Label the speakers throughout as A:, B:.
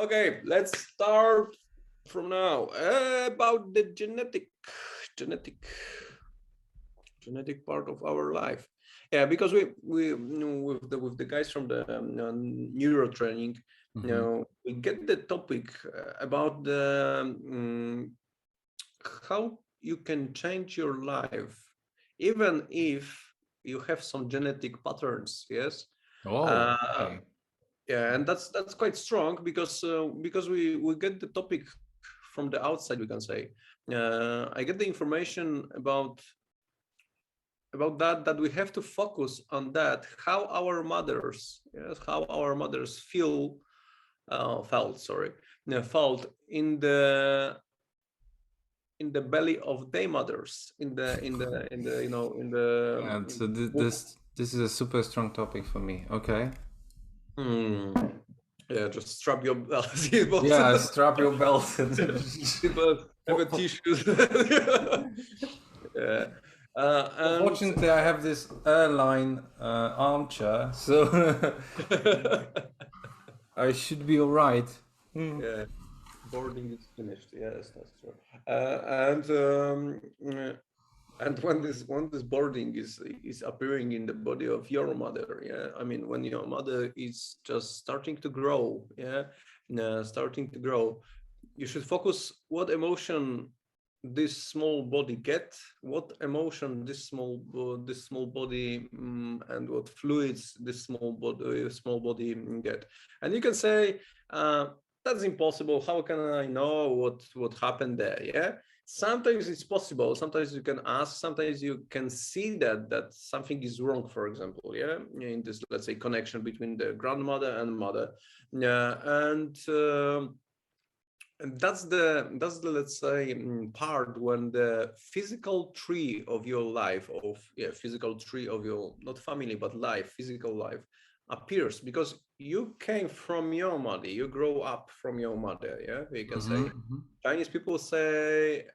A: Okay, let's start from now. About the genetic part of our life. Yeah, because we with the guys from the neuro training, we get the topic about the how you can change your life, even if you have some genetic patterns. Yes.
B: Oh, okay.
A: Yeah, and that's quite strong because we get the topic from the outside, we can say. I get the information about that we have to focus on that, how our mothers, yes, how our mothers felt in the belly of their mothers,
B: And
A: in
B: so
A: the womb.
B: this is a super strong topic for me. Okay.
A: Hmm. Yeah, just strap your
B: Yeah, strap your belt.
A: have a tissues. Yeah. And
B: Unfortunately, I have this airline armchair, so I should be all right.
A: yeah, boarding is finished. Yes, that's true. And when this boarding is appearing in the body of your mother, yeah, I mean when your mother is just starting to grow, yeah, starting to grow, you should focus what emotion this small body get, what emotion this small body and what fluids this small body get. And you can say, uh, that's impossible, how can I know what happened there? Yeah, sometimes it's possible, sometimes you can ask, sometimes you can see that something is wrong, for example, yeah, in this, let's say, connection between the grandmother and mother. Yeah, and that's the let's say part when the physical tree of your life, of yeah, physical tree of your, not family but life, physical life, appears, because you came from your mother, you grow up from your mother, yeah, you can say. Chinese people say,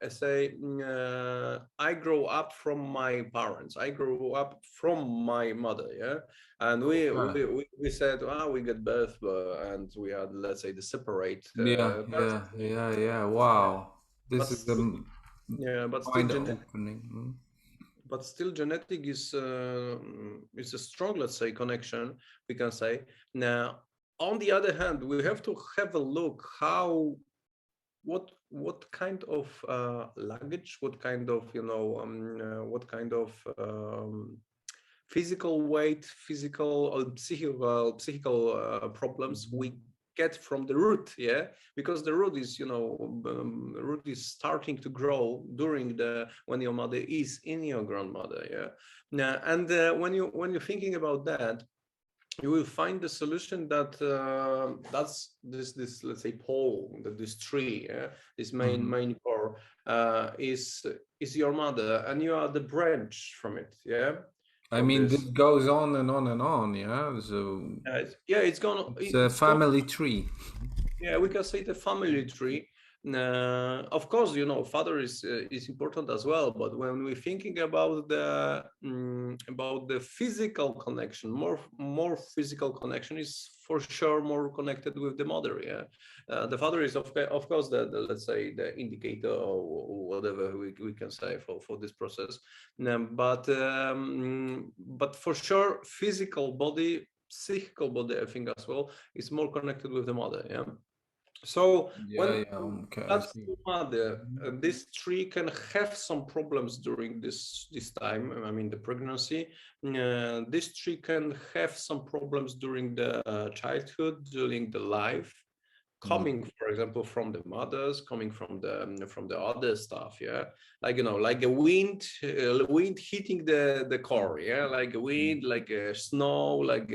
A: I grow up from my parents, I grew up from my mother, yeah. And
B: Okay.
A: we said, we get birth, and we are, let's say, the separate
B: Yeah,
A: persons.
B: yeah, yeah, yeah. Wow,
A: But
B: this is a
A: yeah, but still
B: mind
A: genetic.
B: opening.
A: But still, genetic is a strong, let's say, connection, we can say. Now, on the other hand, we have to have a look how what kind of luggage, what kind of what kind of physical weight, physical or psychical problems we get from the root, yeah, because the root is, root is starting to grow during the when your mother is in your grandmother, yeah. Now, and when you're thinking about that, you will find the solution that that's this let's say pole, that this tree, yeah, this main core is your mother, and you are the branch from it, yeah,
B: I
A: from
B: mean, this
A: this.
B: goes on and on and on. Yeah, so
A: Yeah, it's gonna
B: it's a
A: it's gonna
B: family tree.
A: yeah, we can say the family tree. Of course, father is important as well. But when we're thinking about the physical connection, more physical connection is for sure more connected with the mother. Yeah, the father is of course the let's say the indicator, or whatever we can say for this process. But for sure, physical body, psychical body, I think as well, is more connected with the mother. Yeah. So
B: Yeah,
A: when
B: yeah. Okay, I
A: that's
B: see.
A: the mother, this tree can have some problems during this time. I mean, the pregnancy. This tree can have some problems during the childhood, during the life, coming, for example, from the mothers, coming from the other stuff, yeah, like like a wind hitting the core, yeah, like a wind, like a snow, like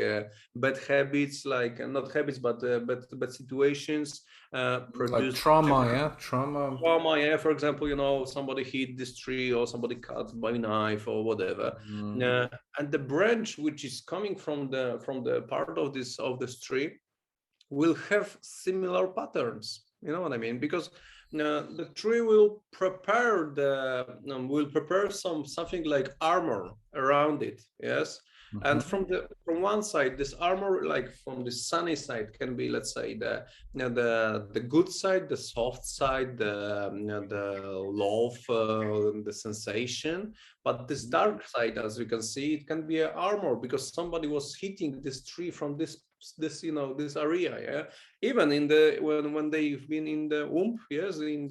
A: bad habits, like not habits, but situations
B: Like
A: produce
B: trauma, yeah, trauma.
A: trauma, yeah. For example, somebody hit this tree, or somebody cut by knife or whatever. uh, and the branch which is coming from the part of this tree will have similar patterns. You know what I mean? Because the tree will prepare something like armor around it. Yes. And from one side, this armor, like from the sunny side, can be, let's say, the good side, the soft side, the love, the sensation. But this dark side, as you can see, it can be an armor because somebody was hitting this tree from this this area. Yeah, even in the when they've been in the womb. Yes, in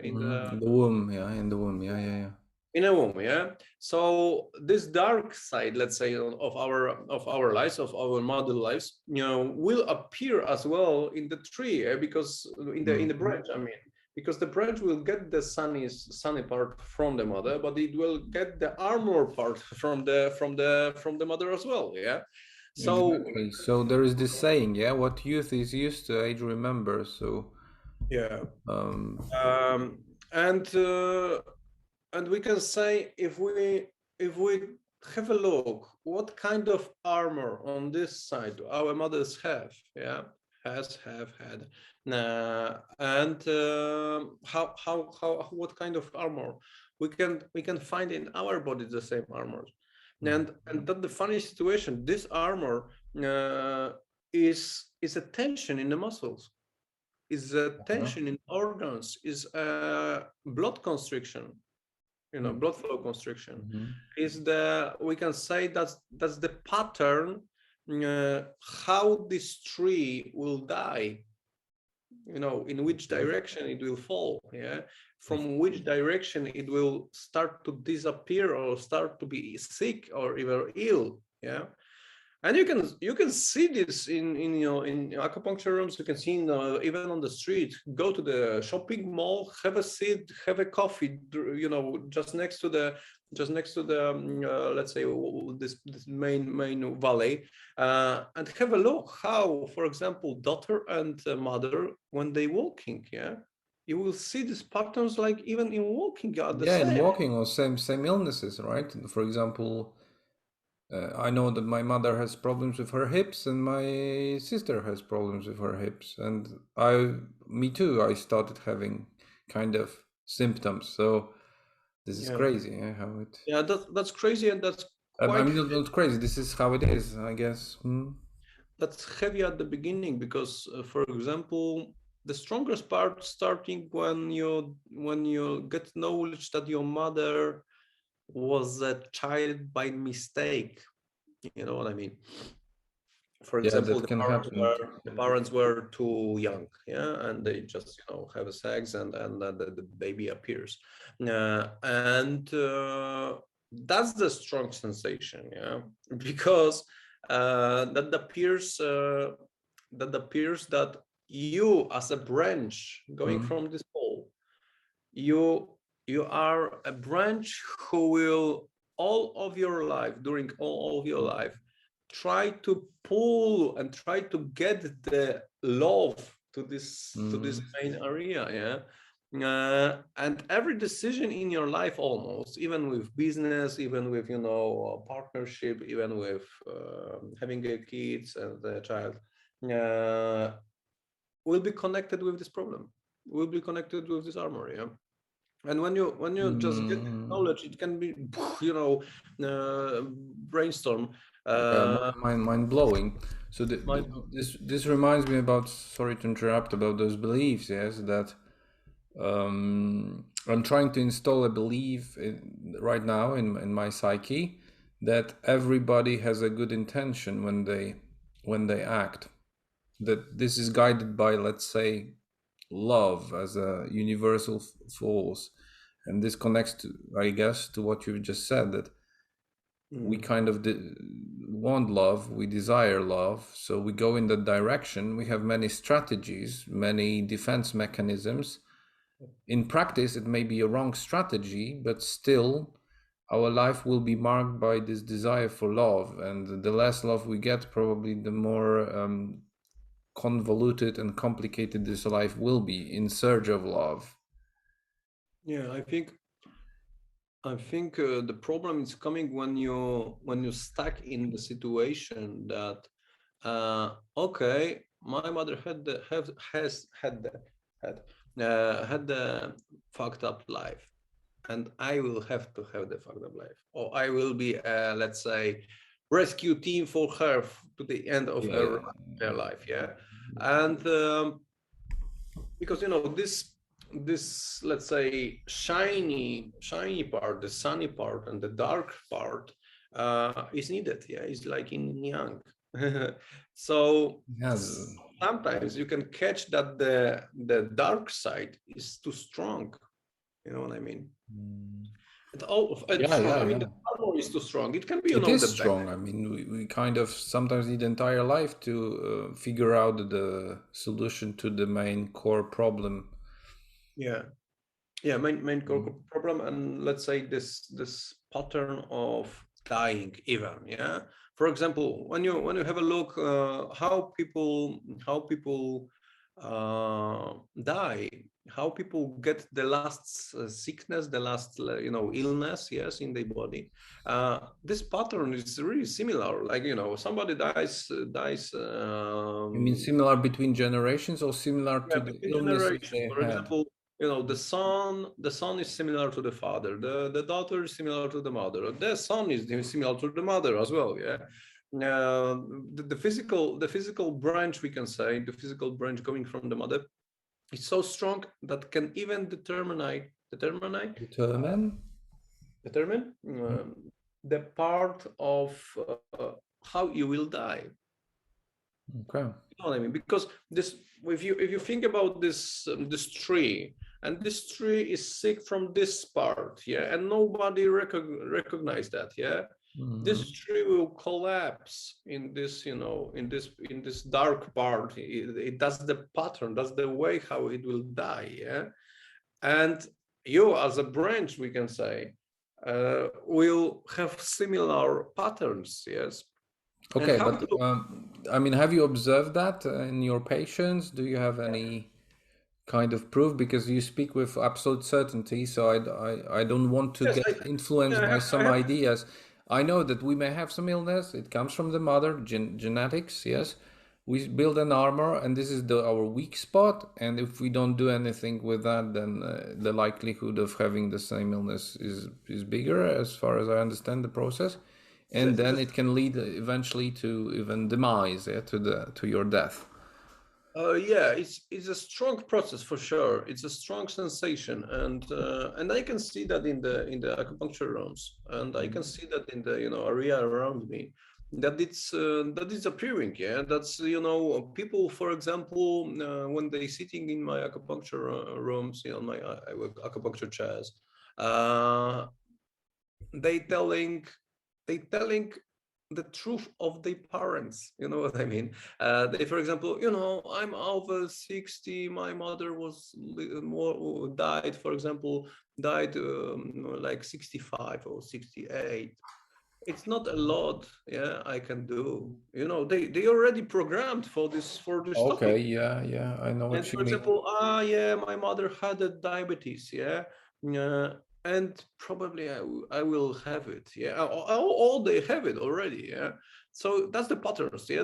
B: In the womb, yeah, in the womb, yeah.
A: in a womb. Yeah, so this dark side, let's say, of our lives, of our mother lives, will appear as well in the tree, because in the branch, I mean, because the branch will get the sunny part from the mother, but it will get the armor part from the mother as well. Yeah, so
B: Exactly. So there is this saying, yeah, what youth is used to, age remembers. So
A: yeah,
B: um,
A: and we can say, if we have a look, what kind of armor on this side our mothers have, yeah, have had, and how what kind of armor we can find in our body, the same armor. And that the funny situation, this armor is a tension in the muscles, is a tension in organs, is a blood constriction, blood flow constriction, is we can say that's the pattern, how this tree will die, in which direction it will fall, yeah, from which direction it will start to disappear or start to be sick or even ill, yeah. And you can see this in acupuncture rooms. You can see even on the street. Go to the shopping mall, have a seat, have a coffee. Just next to the let's say this main valley, and have a look how, for example, daughter and mother, when they walking, yeah, you will see these patterns, like even in walking are the
B: yeah, in
A: same.
B: walking or same illnesses, right? For example, I know that my mother has problems with her hips, and my sister has problems with her hips, and me too. I started having kind of symptoms. So this is
A: Yeah,
B: crazy, yeah, how it.
A: yeah, that's crazy, and that's
B: I
A: quite
B: mean, not crazy. This is how it is, I guess.
A: that's heavy at the beginning, because for example, the strongest part starting when you get knowledge that your mother was a child by mistake. You know what I mean? For
B: Yeah,
A: example,
B: that
A: the
B: can
A: parents
B: happen.
A: were the parents were too young, yeah, and they just have a sex, and the baby appears, and that's the strong sensation, yeah, because that you, as a branch going
B: Mm.
A: from this pole, you you are a branch who will during all of your life, try to pull and try to get the love to this main area, yeah. And every decision in your life, almost, even with business, even with partnership, even with having a kids and a child, uh, will be connected with this problem, will be connected with this armor, yeah. And when you just get knowledge, it can be brainstorm.
B: Yeah,
A: uh
B: mind blowing. So
A: my
B: this reminds me about, sorry to interrupt, about those beliefs. Yes, that I'm trying to install a belief right now in my psyche that everybody has a good intention when they act. That this is guided by, let's say, love as a universal force, and this connects to, I guess, to what you've just said, that we kind of want love, we desire love, so we go in that direction. We have many strategies, many defense mechanisms. In practice, it may be a wrong strategy, but still, our life will be marked by this desire for love. And the less love we get, probably the more convoluted and complicated this life will be, in search of love.
A: Yeah, I think the problem is coming when you stuck in the situation that okay, my mother had the fucked up life, and I will have to have the fucked up life, or I will be let's say rescue team for her to the end of her life. Yeah. And because this let's say shiny part, the sunny part and the dark part is needed. Yeah, it's like in yang. So
B: Yes.
A: sometimes you can catch that the dark side is too strong. You know what I mean? I mean, the armor is too strong. It can be,
B: It is
A: the
B: strong. I mean, we kind of sometimes need entire life to figure out the solution to the main core problem.
A: Yeah, main core problem, and let's say this pattern of dying even. Yeah, for example, when you have a look how people die, how people get the last sickness, the last illness, yes, in their body. This pattern is really similar. Like somebody dies.
B: You mean similar between generations or similar to the
A: Between
B: illnesses
A: generations.
B: they
A: For
B: had?
A: example, the son is similar to the father, the daughter is similar to the mother, the son is similar to the mother as well. Yeah. The physical branch, we can say, the physical branch coming from the mother is so strong that can even determine the part of how you will die.
B: Okay.
A: You know what I mean? Because this, if you think about this tree, and this tree is sick from this part, yeah, and nobody recognize that, yeah. This tree will collapse in this, in this dark part. It does the pattern, that's the way how it will die, yeah. And you, as a branch, we can say, will have similar patterns, yes.
B: Okay, but I mean, have you observed that in your patients? Do you have any kind of proof? Because you speak with absolute certainty, so I don't want to get influenced by some ideas. I know that we may have some illness. It comes from the mother, genetics, yes. We build an armor, and this is our weak spot. And if we don't do anything with that, then the likelihood of having the same illness is bigger, as far as I understand the process. And then it can lead eventually to even demise, to your death.
A: Yeah, it's a strong process for sure. It's a strong sensation, and I can see that in the acupuncture rooms, and I can see that in the area around me, that it's appearing. Yeah, that's people, for example, when they sitting in my acupuncture rooms, my acupuncture chairs, they telling the truth of their parents. You know what I mean? They, for example, I'm over 60. My mother was more died. For example, died like 65 or 68. It's not a lot. Yeah, I can do. They already programmed for this
B: Okay,
A: topic.
B: yeah, I know what
A: And
B: you
A: for
B: mean.
A: example, yeah, my mother had a diabetes. Yeah. And probably I will have it. Yeah, all they have it already. Yeah, so that's the patterns. Yeah,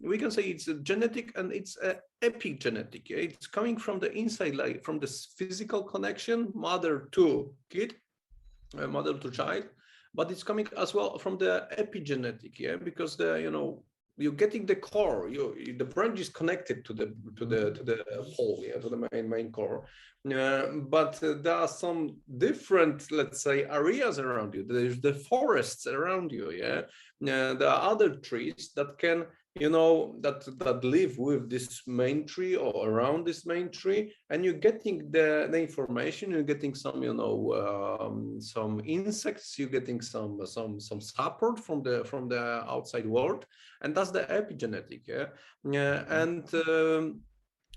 A: we can say it's a genetic and it's epigenetic. Yeah, it's coming from the inside, like from this physical connection, mother to kid, mother to child, but it's coming as well from the epigenetic. Yeah, because you're getting the core. The branch is connected to the whole, yeah, to the main core. But there are some different, let's say, areas around you. There's the forests around you. Yeah, there are other trees that can, that live with this main tree or around this main tree, and you're getting the information. You're getting some, some insects. You're getting some support from the outside world, and that's the epigenetic. Yeah, and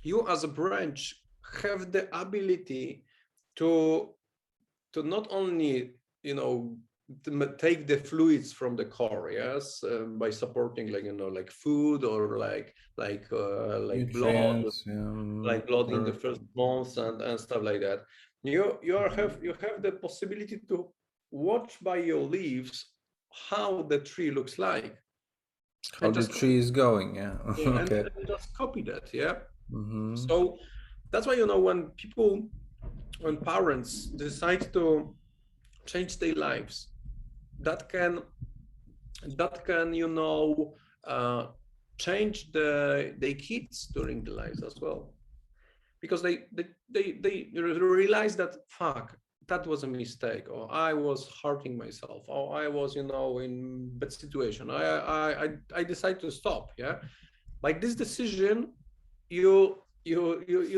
A: you as a branch have the ability to not only to take the fluids from the core, yes, by supporting, like food, or like blood,
B: Nutrients,
A: in the first months, and stuff like that. You have the possibility to watch by your leaves how the tree looks like,
B: how the tree is going. Yeah. Okay.
A: and just copy that. Yeah. So that's why, when parents decide to change their lives, that can that can, change the kids during the lives as well, because they realize that, fuck, that was a mistake, or I was hurting myself, or I was, in bad situation. I decided to stop. Yeah, by this decision, you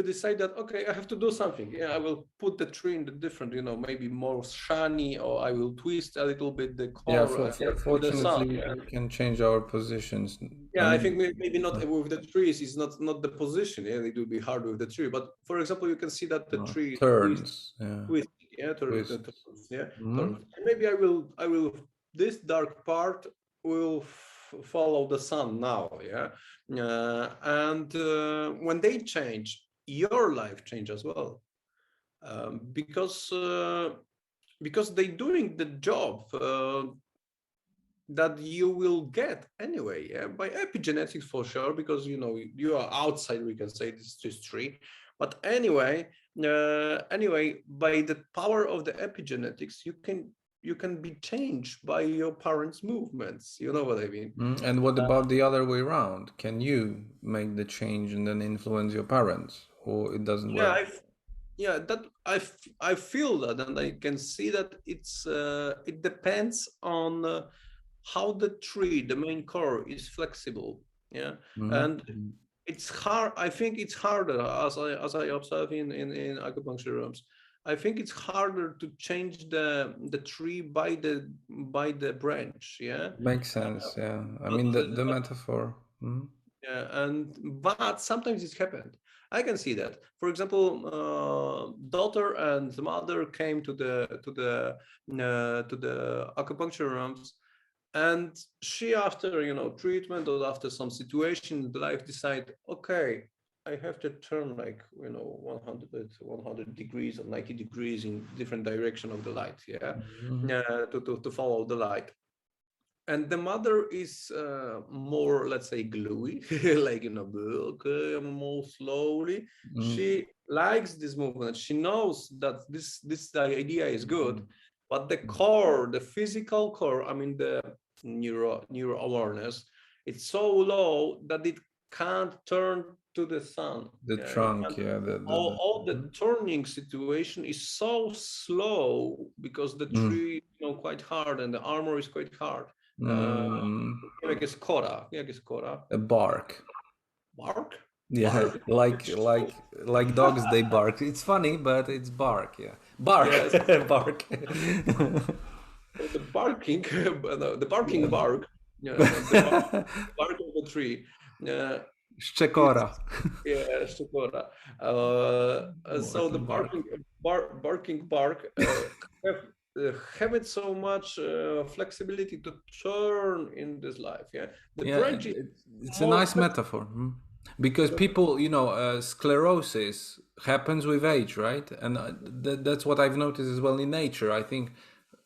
A: decide that, okay, I have to do something. Yeah, I will put the tree in the different, maybe more shiny, or I will twist a little bit the
B: Yeah,
A: core with the sun.
B: fortunately,
A: Yeah.
B: we can change our positions. I
A: Yeah, I think
B: mean,
A: maybe not with the trees. It's not the position. Yeah, it will be hard with the tree. But for example, you can see that the tree
B: turns. Yeah,
A: twist, yeah,
B: twist.
A: yeah,
B: Hmm.
A: turns. And maybe I will this dark part will follow the sun now. Yeah, and when they change, your life change as well, because they doing the job. That you will get anyway, yeah, by epigenetics for sure, because you are outside, we can say, this tree. But anyway, by the power of the epigenetics, you can be changed by your parents' movements. You know what I mean?
B: And what about the other way around? Can you make the change and then influence your parents, or it doesn't
A: Yeah,
B: work?
A: yeah, that I feel that, and I can see that it depends on how the tree, the main core, is flexible. Yeah, and
B: Mm-hmm.
A: it's hard. I think it's harder, as I observe in acupuncture rooms. I think it's harder to change the tree by the branch. Yeah.
B: Makes sense. Yeah, I
A: But,
B: mean the metaphor. Mhm.
A: yeah, but sometimes it's happened. I can see that. For example, daughter and the mother came to the acupuncture rooms, and she, after treatment, or after some situation in the life, decide, okay, I have to turn, like, 100 degrees or 90 degrees in different direction of the light. Yeah,
B: Mhm.
A: to follow the light. And the mother is more, let's say, gluey, like, okay, more slowly.
B: Mm.
A: She likes this movement. She knows that this idea is good, but the core, the physical core, I mean, the neuro awareness, it's so low that it can't turn to the sun.
B: The
A: Yeah, it
B: trunk,
A: can't.
B: yeah,
A: All the
B: Mhm.
A: turning situation is so slow, because the
B: Mm.
A: tree is, quite hard, and the armor is quite hard. Uh,
B: Mm.
A: Jak jest kora? Jak jest kora?
B: A bark.
A: Bark?
B: Yeah,
A: Bark?
B: like dogs, they bark. It's funny, but it's bark. Yeah, bark,
A: Yes.
B: bark.
A: So the barking, no, the barking
B: Yeah.
A: bark, the bark of the tree. Uh,
B: Szczekora.
A: it's Yeah, Shukura. So
B: What a
A: the
B: bark.
A: barking bark have have it so much flexibility to turn in this life. Yeah, the
B: Yeah,
A: branch is
B: it's a
A: more
B: nice
A: flexible.
B: metaphor. Because people, sclerosis happens with age, right? And that's what I've noticed as well in nature. I think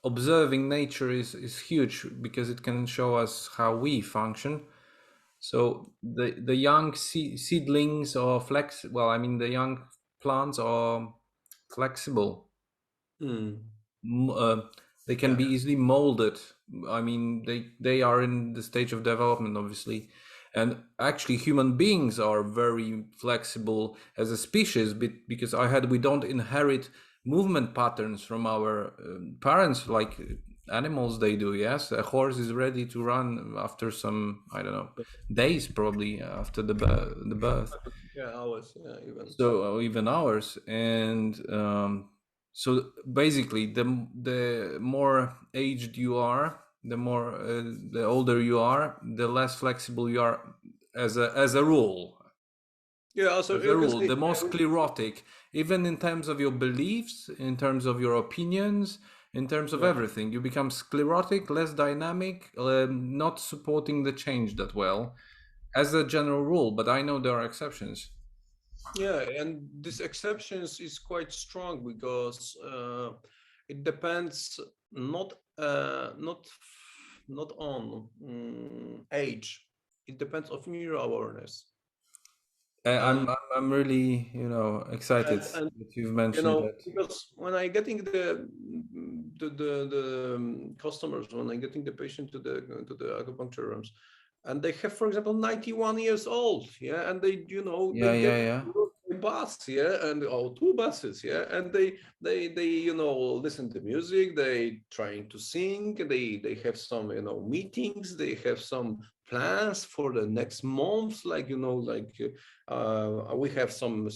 B: observing nature is huge because it can show us how we function. So the young seedlings are well, I mean, the young plants are flexible.
A: Hmm.
B: M- uh, they can
A: Yeah,
B: be easily molded. I mean, they are in the stage of development, obviously, and actually, human beings are very flexible as a species, because we don't inherit movement patterns from our parents like animals they do. Yes, a horse is ready to run after some, I don't know, days, probably after the birth.
A: yeah, ours, yeah, even.
B: So even ours. And so basically, the more aged you are, the older you are, the less flexible you are, as a rule.
A: Yeah, so
B: As a
A: you can
B: rule,
A: say,
B: the more sclerotic, even in terms of your beliefs, in terms of your opinions, in terms of
A: yeah,
B: everything, you become sclerotic, less dynamic, not supporting the change that well, as a general rule. But I know there are exceptions.
A: yeah, and this exceptions is quite strong, because it depends, not not on age. It depends of neural awareness.
B: I'm
A: and
B: I'm I'm really excited
A: and
B: that you've mentioned that.
A: because when I getting the customers, when I'm getting the patient to the acupuncture rooms, and they have, for example, 91 years old, yeah, and they, you know,
B: Yeah,
A: they
B: yeah,
A: get
B: yeah.
A: a bus, yeah, and or two buses, yeah, and they you know, listen to music, they trying to sing, they have some, you know, meetings, they have some plans for the next months, like, you know, like we have some,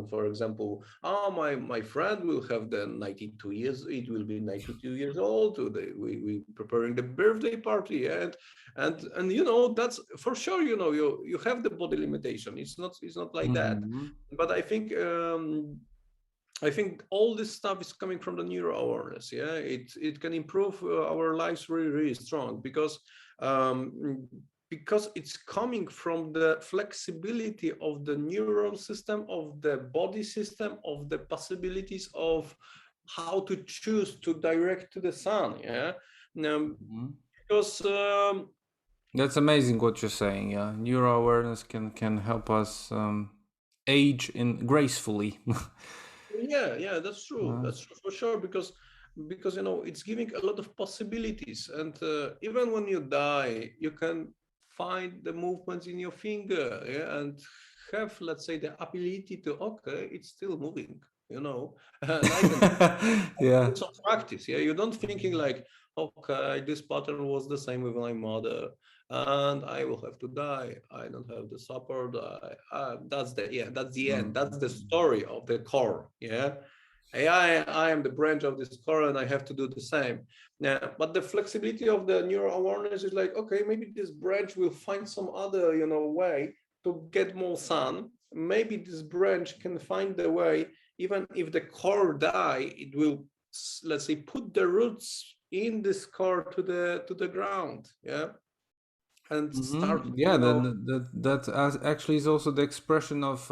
A: for example, oh, my friend will have the 92 years, it will be 92 years old, we preparing the birthday party, and you know, that's for sure, you know, you have the body limitation, it's not like that,
B: Mhm.
A: but I think all this stuff is coming from the neuro awareness. Yeah, it can improve our lives really, really strong because it's coming from the flexibility of the neural system, of the body system, of the possibilities of how to choose to direct to the sun. Yeah, because
B: That's amazing what you're saying. Yeah, neuro awareness can help us age in gracefully.
A: yeah, that's true. That's true for sure because you know, it's giving a lot of possibilities, and even when you die, you can find the movements in your finger, yeah, and have, let's say, the ability to, okay, it's still moving, you know, and I can
B: Yeah.
A: do some practice. Yeah, you don't thinking like, okay, this pattern was the same with my mother, and I will have to die. I don't have the support. That's the, yeah, that's the end. That's the story of the core. Yeah, I am the branch of this core, and I have to do the same. Yeah, but the flexibility of the neural awareness is like, okay, maybe this branch will find some other, you know, way to get more sun. Maybe this branch can find the way, even if the core die, it will, let's say, put the roots in this core to the ground. Yeah, and start,
B: Yeah,
A: you know.
B: that actually is also the expression of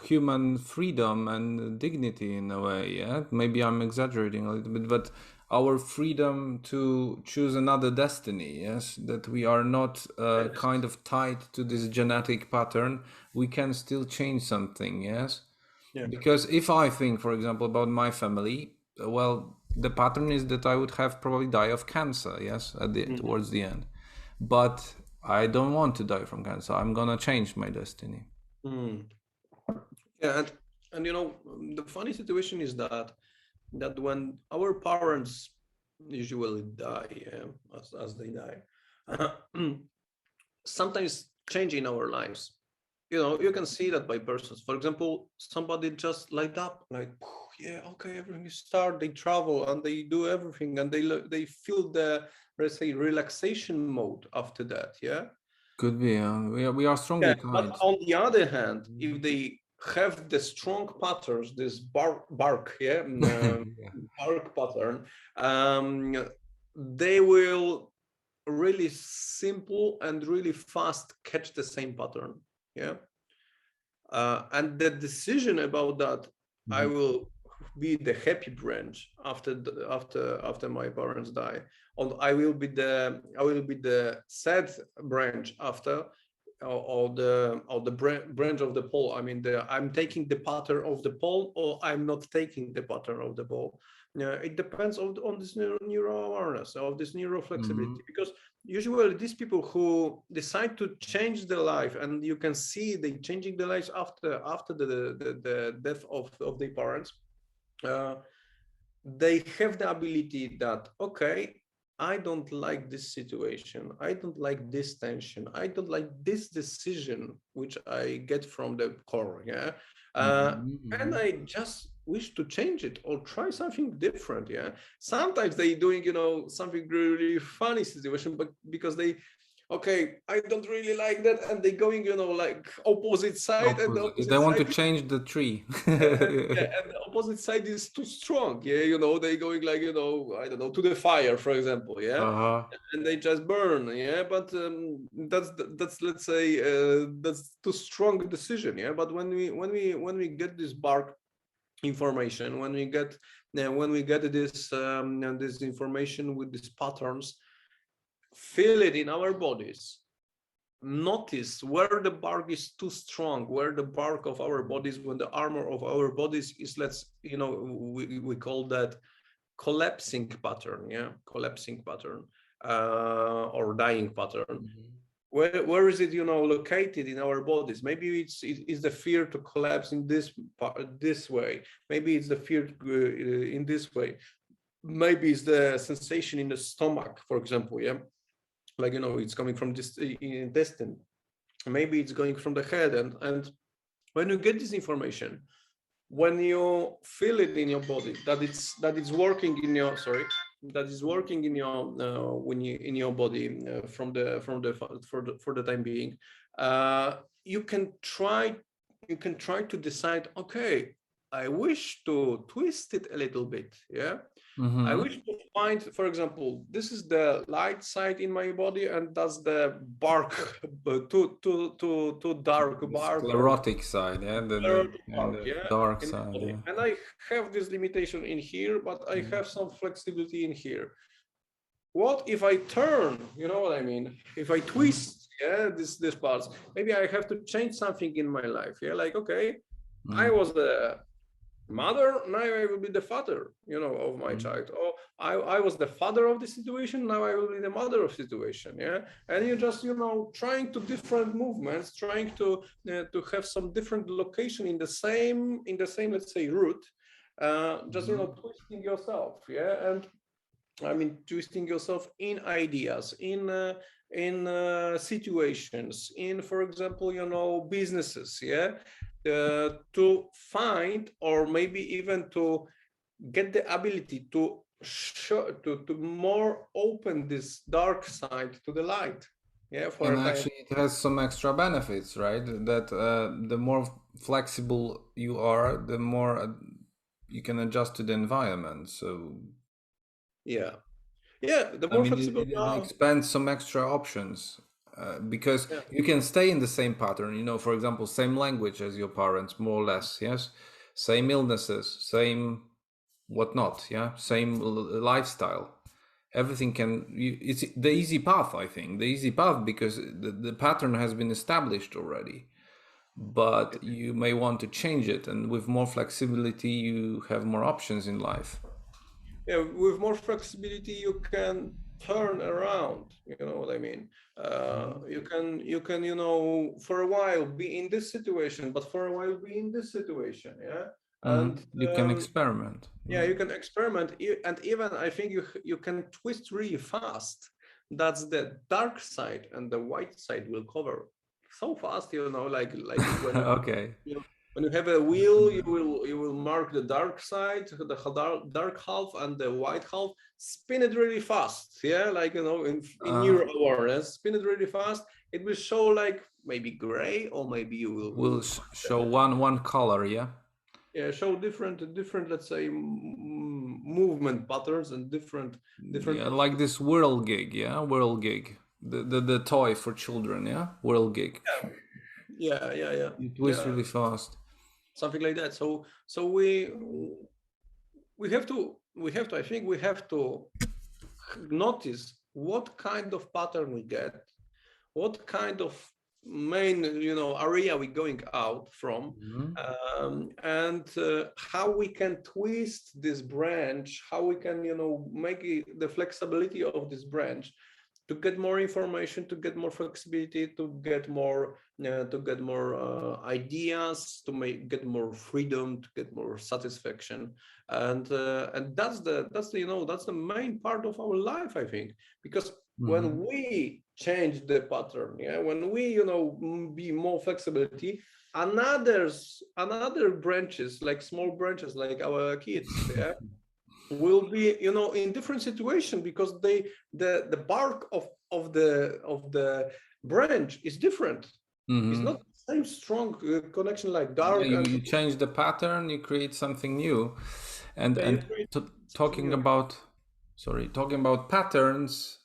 B: human freedom and dignity in a way. Yeah, maybe I'm exaggerating a little bit, but our freedom to choose another destiny. Yes, that we are not
A: Yes.
B: kind of tied to this genetic pattern. We can still change something. Yes,
A: Yeah.
B: because if I think, for example, about my family, well, the pattern is that I would have probably die of cancer. Yes, towards the end, but I don't want to die from cancer. I'm gonna change my destiny.
A: Mm. Yeah, and you know, the funny situation is that when our parents usually die, yeah, as they die, sometimes change in our lives. You know, you can see that by persons. For example, somebody just light up, like, yeah, okay, everything is start. They travel and they do everything, and they feel the, let's say, relaxation mode after that. Yeah.
B: Could be. We are
A: Yeah,
B: strongly
A: but
B: tied.
A: on the other hand, if they have the strong patterns, this bark, yeah,
B: Yeah.
A: bark pattern, they will really simple and really fast catch the same pattern. Yeah, and the decision about that, I
B: Mhm.
A: will be the happy branch after my parents die, and I will be the sad branch after, or the branch of the pole. I mean, I'm taking the pattern of the pole, or I'm not taking the pattern of the pole. It depends on this neuro awareness, of this neuro flexibility,
B: Mhm.
A: because usually these people who decide to change their life, and you can see they changing their lives after the death of their parents, uh, they have the ability that, okay, I don't like this situation, I don't like this tension, I don't like this decision which I get from the core. Yeah,
B: Mhm.
A: and
B: Mhm.
A: I just wish to change it or try something different. Yeah, sometimes they doing, you know, something really funny situation, but because they, okay, I don't really like that, and they going, you know, like opposite side, and the
B: Opposite. They
A: opposite
B: want to
A: side,
B: change the tree.
A: yeah, and the opposite side is too strong. Yeah, you know, they going like, you know, I don't know, to the fire, for example. Yeah,
B: Uh-huh.
A: and they just burn. Yeah, but that's, let's say, that's too strong a decision. Yeah, but when we get this bark information, when we get this information with these patterns, feel it in our bodies, notice where the bark is too strong, where the bark of our bodies, when the armor of our bodies is, let's, you know, we call that collapsing pattern, collapsing pattern, or dying pattern. Where is it, located in our bodies? Maybe it's the fear to collapse in this way. Maybe it's the fear in this way. Maybe it's the sensation in the stomach, for example, like, it's coming from this intestine. Maybe it's going from the head. And when you get this information, when you feel it in your body, that it's working in your, that is working in your in your body for the time being, you can try to decide, okay, I wish to twist it a little bit, I wish to find, for example, this is the light side in my body, and that's the bark, too dark bark,
B: sclerotic side, the dark side,
A: and I have this limitation in here, but I have some flexibility in here. What if I turn, you know what I mean? If I twist, this parts, maybe I have to change something in my life, like, okay, I was the mother, now I will be the father, of my child. Or I was the father of the situation, now I will be the mother of situation, And you just, trying to different movements, trying to have some different location in the same, let's say, route, just, twisting yourself, and I mean, twisting yourself in ideas, in situations, in, for example, businesses, to find, or maybe even to get the ability to show, to more open this dark side to the light.
B: And actually it has some extra benefits, right? That the more flexible you are, the more you can adjust to the environment. So
A: the more flexible
B: it expands some extra options. Because you can stay in the same pattern, for example, same language as your parents, more or less, yes, same illnesses, same whatnot, same lifestyle, everything it's the easy path, I think, the easy path, because the pattern has been established already, but you may want to change it, and with more flexibility you have more options in life.
A: With more flexibility you can turn around, you know what I mean? You can, for a while be in this situation, but for a while be in this situation,
B: and you can experiment.
A: You can experiment, and even I think you can twist really fast. That's the dark side, and the white side will cover so fast, like when
B: okay.
A: When you have a wheel, you will mark the dark side, the dark half, and the white half. Spin it really fast, like in your awareness. Spin it really fast. It will show like maybe gray, or maybe you will
B: show one color,
A: show different, let's say, movement patterns and different.
B: Like this Whirlgig, Whirlgig, the toy for children, Whirlgig.
A: Yeah.
B: You twist really fast.
A: Something like that. So we have to. I think we have to notice what kind of pattern we get, what kind of main area we're going out from, and how we can twist this branch, how we can make the flexibility of this branch to get more information, to get more flexibility, to get more ideas, to get more freedom, to get more satisfaction, and that's the main part of our life, I think, because when we change the pattern, when we be more flexibility, another branches, like small branches, like our kids, will be in different situation, because the bark of the branch is different. It's not the same strong connection like dark.
B: You change the pattern, you create something new, and talking about patterns.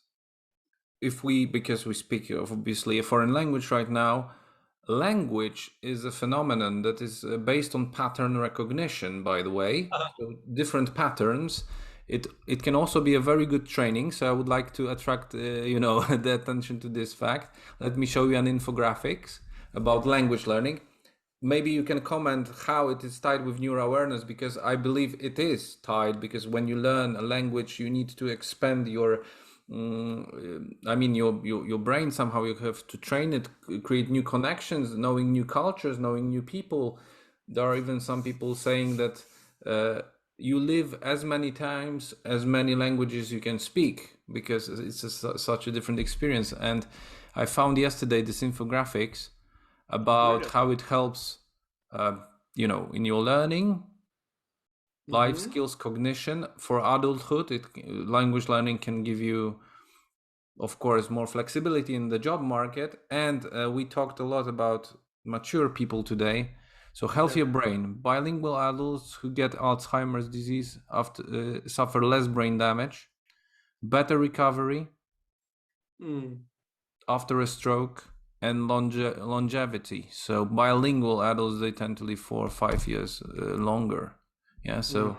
B: Because we speak of obviously a foreign language right now, language is a phenomenon that is based on pattern recognition, by the way. So different patterns. It can also be a very good training. So I would like to attract the attention to this fact. Let me show you an infographics about language learning. maybe you can comment how it is tied with neuro awareness, because I believe it is tied, because when you learn a language, you need to expand your your brain somehow. You have to train it, create new connections, knowing new cultures, knowing new people. There are even some people saying that you live as many times as many languages you can speak, because it's such a different experience. And I found yesterday this infographics about how it helps, in your learning, life skills, cognition for adulthood. Language learning can give you, of course, more flexibility in the job market. And we talked a lot about mature people today. So healthier brain, bilingual adults who get Alzheimer's disease suffer less brain damage, better recovery after a stroke, and longevity. So bilingual adults, they tend to live 4 or 5 years longer. Yeah. So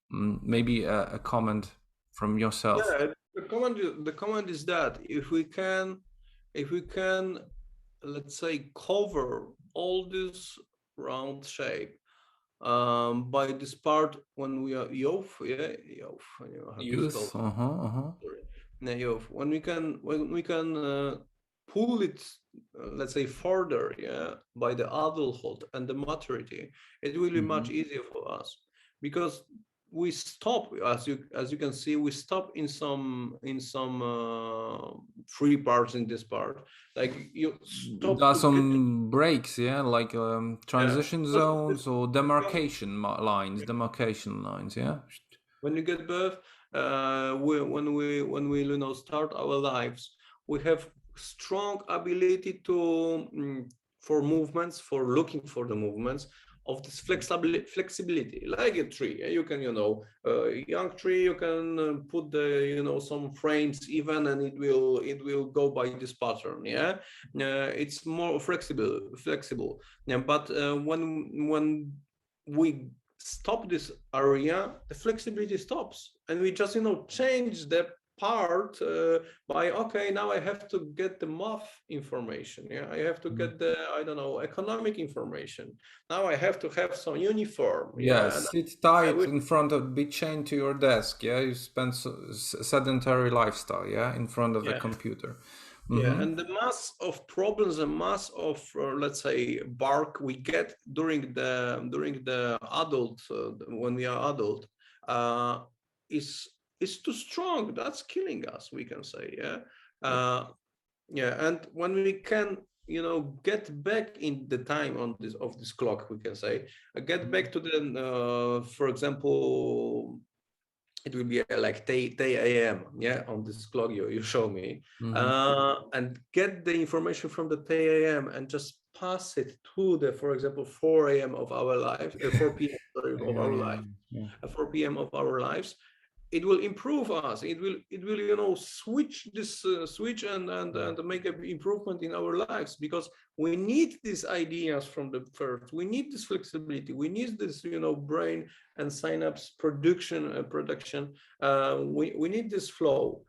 B: maybe a comment from yourself.
A: Yeah, the comment is that if we can, let's say, cover all this round shape by this part when we are youth, when we can pull it, let's say, further, by the adulthood and the maturity, it will be much easier for us, because we stop, as you can see, we stop in some free parts in this part. Like you stop.
B: There are some breaks, like transition zones or demarcation lines. Yeah.
A: When you get birth, when we start our lives, we have strong ability to for movements, for looking for the movements of this flexibility, like a tree. You can, a young tree, you can put the, some frames even, and it will go by this pattern. It's more flexible. But when we stop this area, the flexibility stops, and we just, change the part by, okay, now I have to get the math information. I have to get the, economic information. Now I have to have some uniform.
B: Sit tight in front of, be chained to your desk. You spend sedentary lifestyle. In front of the computer.
A: And the mass of problems, the mass of let's say bark we get during the adult, when we are adult, is too strong. That's killing us, we can say. And when we can, get back in the time of this clock, we can say, get back to the for example, it will be like 10 a.m. On this clock you show me, and get the information from the 10 a.m. and just pass it to the, for example, 4 a.m. of our lives, 4 p.m. of our life, 4 p.m. of our lives. It will improve us. It will switch this switch and make an improvement in our lives, because we need these ideas from the first. We need this flexibility. We need this brain and synapse production. We need this flow,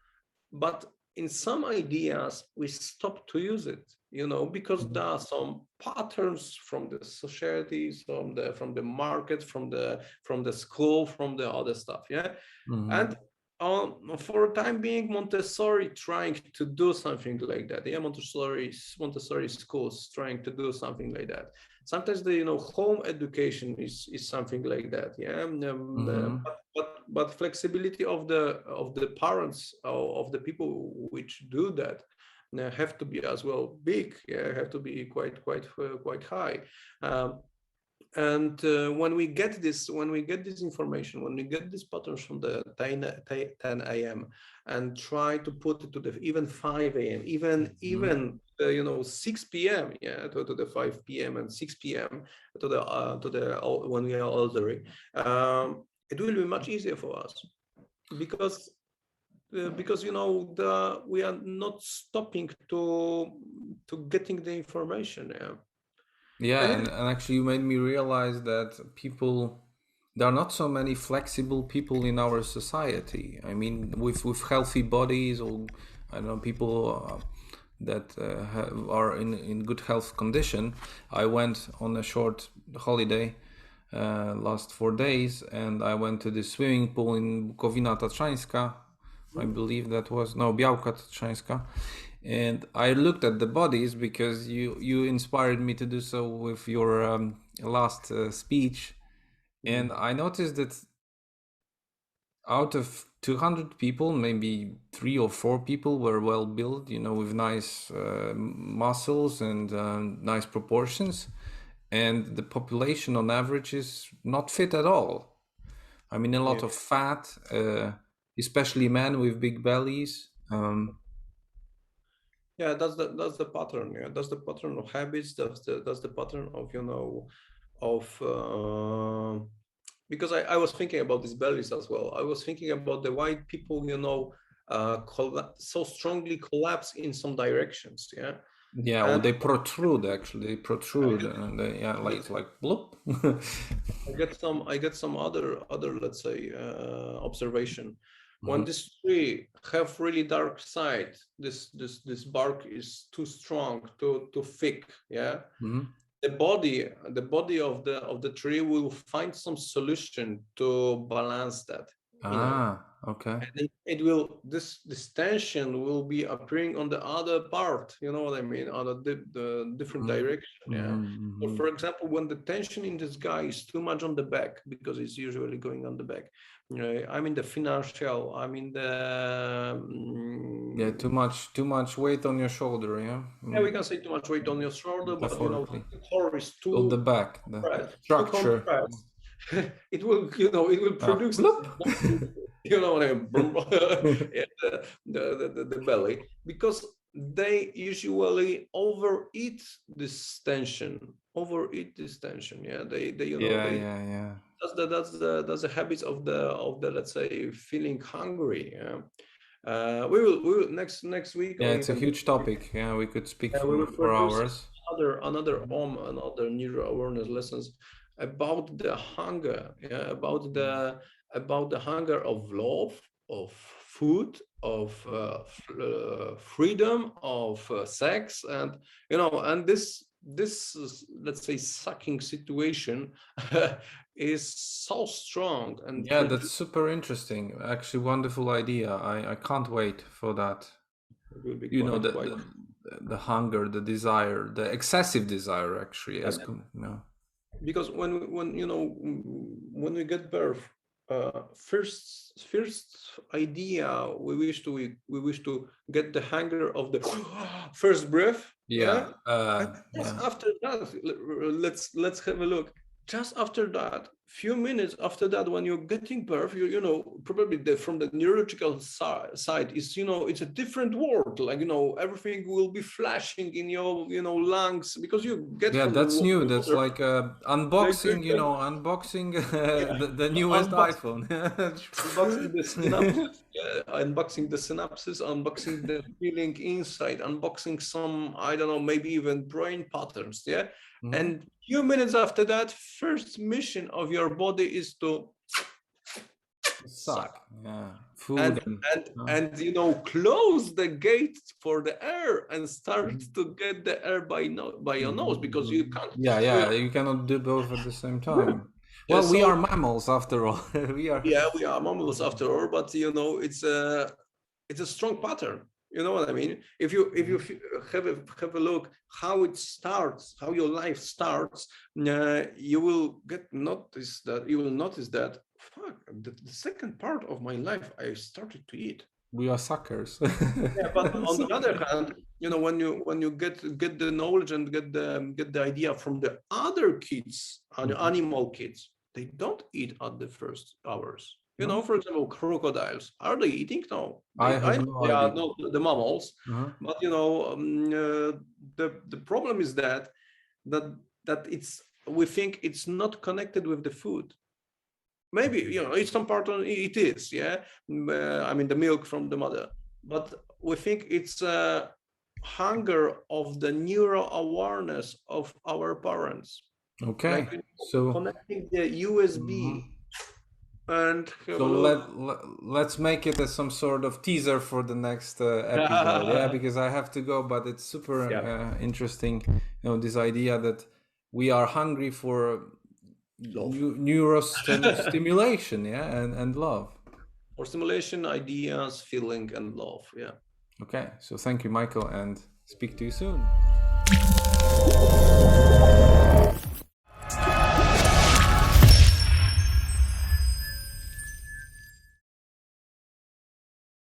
A: but in some ideas we stop to use it, because there are some patterns from the societies, from the market, from the school, from the other stuff. And for the time being, Montessori trying to do something like that. Montessori schools trying to do something like that. Sometimes the home education is something like that. But flexibility of the parents, of the people which do that, have to be as well big. Have to be quite high. And when we get this information, when we get these patterns from the 10 a.m. and try to put it to the even 5 a.m., even 6 p.m. To the 5 p.m. and 6 p.m. to the when we are older, it will be much easier for us, because we are not stopping to getting the information.
B: And actually you made me realize that there are not so many flexible people in our society. I mean, with healthy bodies, or I don't know, people that are in good health condition. I went on a short holiday last 4 days, and I went to the swimming pool in Bukowina Tatrzańska. I believe that was, no, Białka Tatrzańska. And I looked at the bodies because you inspired me to do so with your last speech. And I noticed that out of 200 people, maybe 3 or 4 people were well built, with nice muscles and nice proportions. And the population on average is not fit at all. I mean, a lot of fat, especially men with big bellies.
A: Yeah, that's the pattern. Yeah, that's the pattern of habits. That's the pattern of because I was thinking about these bellies as well. I was thinking about the white people, so strongly collapse in some directions. Yeah.
B: Yeah, or they protrude. Actually, they protrude, and it's like bloop.
A: I get some other let's say observation. When this tree have really dark side, this bark is too strong, too thick. Yeah. The body of the tree will find some solution to balance that.
B: Okay.
A: And it will, this tension will be appearing on the other part, you know what I mean, on the different direction. Yeah. So for example, when the tension in this guy is too much on the back, because it's usually going on the back, I'm in the financial, I'm in the
B: yeah, too much weight on your shoulder.
A: Yeah, we can say too much weight on your shoulder, but the core is too
B: on the back, the structure.
A: It will produce what I mean, the belly, because they usually overeat this tension. Yeah,
B: yeah.
A: That's the habits of the let's say feeling hungry. Yeah. We will next week.
B: Yeah, it's a huge topic. Yeah, we could speak for hours.
A: Another neuro awareness lessons about the hunger. Yeah, about the hunger of love, of food, of freedom, of sex, and and this let's say sucking situation is so strong. And
B: yeah, that's super interesting. Actually, wonderful idea. I can't wait for that. The hunger, the desire, the excessive desire, actually.
A: Because when we get birth, first idea we wish to get the hunger of the first breath. After that, let's have a look. Just after that, few minutes after that, when you're getting birth, probably from the neurological side is it's a different world. Like everything will be flashing in your lungs, because you get
B: that's new. That's like unboxing, unboxing the newest iPhone.
A: Unboxing the synapses, unboxing the feeling inside, unboxing some, I don't know, maybe even brain patterns. Yeah. And few minutes after that, first mission of your body is to suck.
B: Yeah. Food
A: and close the gate for the air and start to get the air by your nose, because you can't.
B: Yeah, you cannot do both at the same time. Well, we are mammals after all. we are
A: mammals after all, but it's a strong pattern. You know what I mean? If you have a look how it starts, how your life starts, you will notice that fuck, the second part of my life I started to eat.
B: We are suckers.
A: Yeah, but on the other hand, when you get the knowledge and get the idea from the other kids, animal kids, they don't eat at the first hours. For example, crocodiles, are they eating? No.
B: I have no idea.
A: They are not the mammals. But the problem is that we think it's not connected with the food. Maybe it's some part on it is, yeah. I mean the milk from the mother, but we think it's a hunger of the neuro awareness of our parents.
B: Okay,
A: like, so connecting the USB and have
B: So
A: a look.
B: let's make it as some sort of teaser for the next episode. Yeah, because I have to go, but it's super
A: Yeah.
B: interesting. This idea that we are hungry for
A: Love.
B: neurostimulation, yeah, and love.
A: For stimulation, ideas, feeling, and love. Yeah.
B: Okay, so thank you, Michael, and speak to you soon.